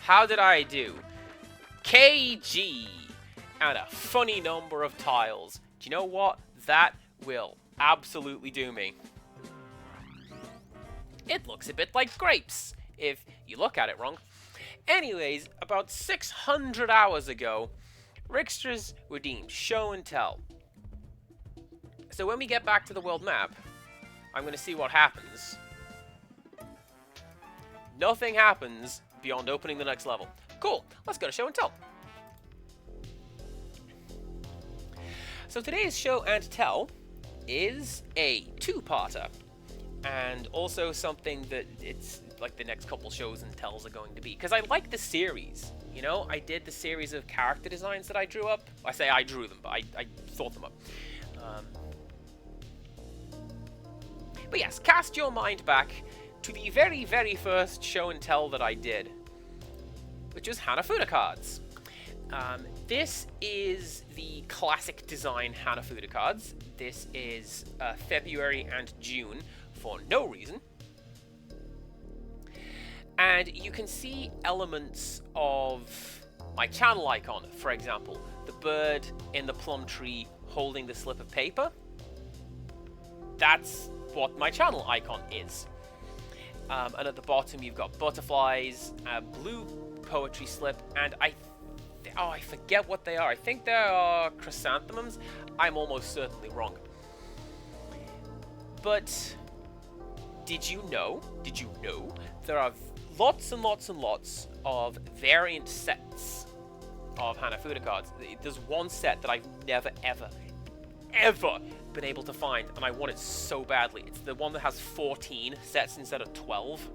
How did I do? KG and a funny number of tiles. Do you know what? That will absolutely do me. It looks a bit like grapes, if you look at it wrong. Anyways, about 600 hours ago, Rixtras redeemed Show and Tell. So when we get back to the world map, I'm going to see what happens. Nothing happens beyond opening the next level. Cool, let's go to Show and Tell. So today's Show and Tell is a two-parter, and also something that it's like the next couple shows and tells are going to be. Because I like the series, you know? I did the series of character designs that I drew up. I say I drew them, but I thought them up. But yes, cast your mind back to the very, very first show and tell that I did, which was Hanafuda cards. This is the classic design Hanafuda cards. This is February and June for no reason. And you can see elements of my channel icon, for example. The bird in the plum tree holding the slip of paper. That's what my channel icon is. And at the bottom you've got butterflies, a blue poetry slip, and I forget what they are. I think they are chrysanthemums. I'm almost certainly wrong. But did you know there are lots and lots and lots of variant sets of Hanafuda cards? There's one set that I've never ever been able to find, and I want it so badly. It's the one that has 14 sets instead of 12.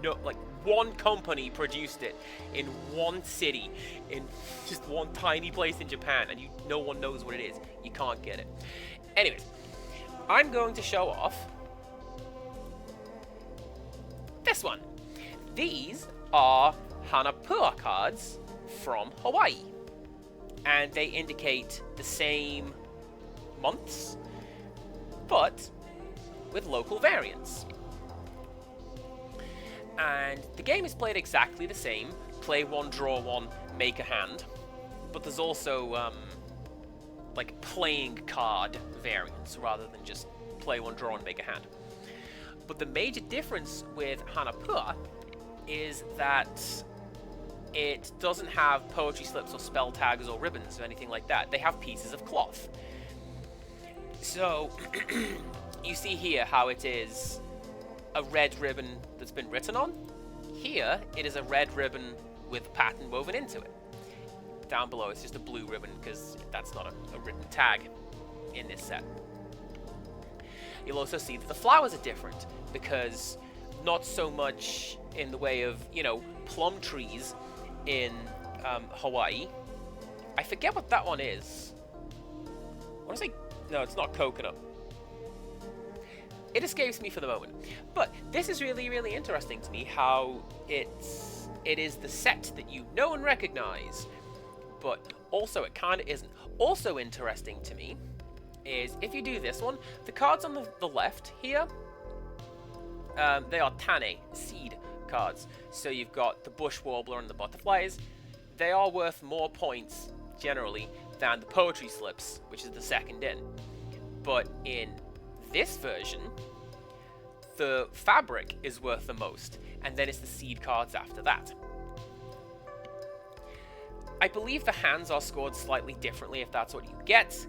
No, like, one company produced it in one city, in just one tiny place in Japan, and no one knows what it is. You can't get it. Anyways, I'm going to show off this one. These are Hanapua cards from Hawaii, and they indicate the same months, but with local variants. And the game is played exactly the same. Play one, draw one, make a hand. But there's also, like, playing card variants rather than just play one, draw one, make a hand. But the major difference with Hanapua is that it doesn't have poetry slips or spell tags or ribbons or anything like that. They have pieces of cloth. So, you see here how it is a red ribbon that's been written on. Here, it is a red ribbon with a pattern woven into it. Down below, it's just a blue ribbon because that's not a written tag in this set. You'll also see that the flowers are different because not so much in the way of, you know, plum trees in Hawaii. I forget what that one is. I want to say, no, it's not coconut. It escapes me for the moment. But this is really, really interesting to me how it is the set that you know and recognize, but also it kind of isn't. Also interesting to me is if you do this one, the cards on the left here, they are Tane, seed cards. So you've got the bush warbler and the butterflies. They are worth more points, generally, than the poetry slips, which is the second in. But in this version, the fabric is worth the most, and then it's the seed cards after that. I believe the hands are scored slightly differently if that's what you get.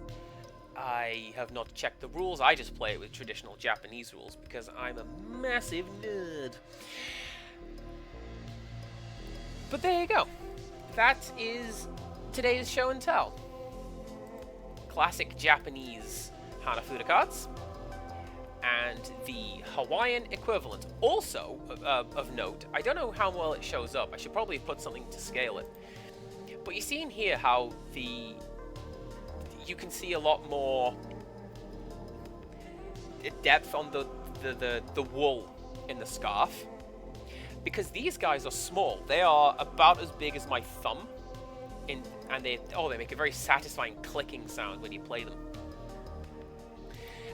I have not checked the rules. I just play it with traditional Japanese rules because I'm a massive nerd. But there you go. That is today's show and tell. Classic Japanese Hanafuda cards. And the Hawaiian equivalent. Also, of note, I don't know how well it shows up. I should probably put something to scale it. But you see in here how you can see a lot more depth on the wool in the scarf. Because these guys are small. They are about as big as my thumb. And they make a very satisfying clicking sound when you play them.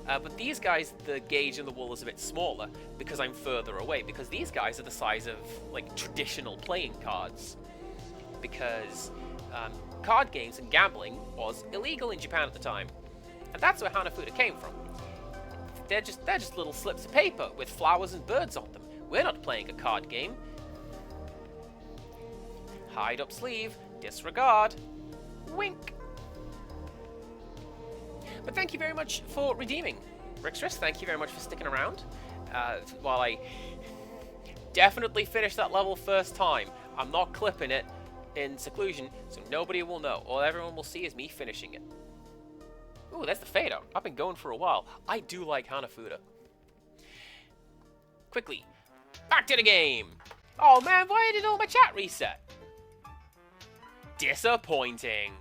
But these guys, the gauge in the wall is a bit smaller because I'm further away, because these guys are the size of, like, traditional playing cards. Because card games and gambling was illegal in Japan at the time. And that's where Hanafuda came from. They're just little slips of paper with flowers and birds on them. We're not playing a card game. Hide up sleeve, disregard, wink. But thank you very much for redeeming. Rixtress, thank you very much for sticking around. While I definitely finished that level first time, I'm not clipping it in seclusion, so nobody will know. All everyone will see is me finishing it. Ooh, that's the fade out. I've been going for a while. I do like Hanafuda. Quickly, back to the game. Oh man, why did all my chat reset? Disappointing.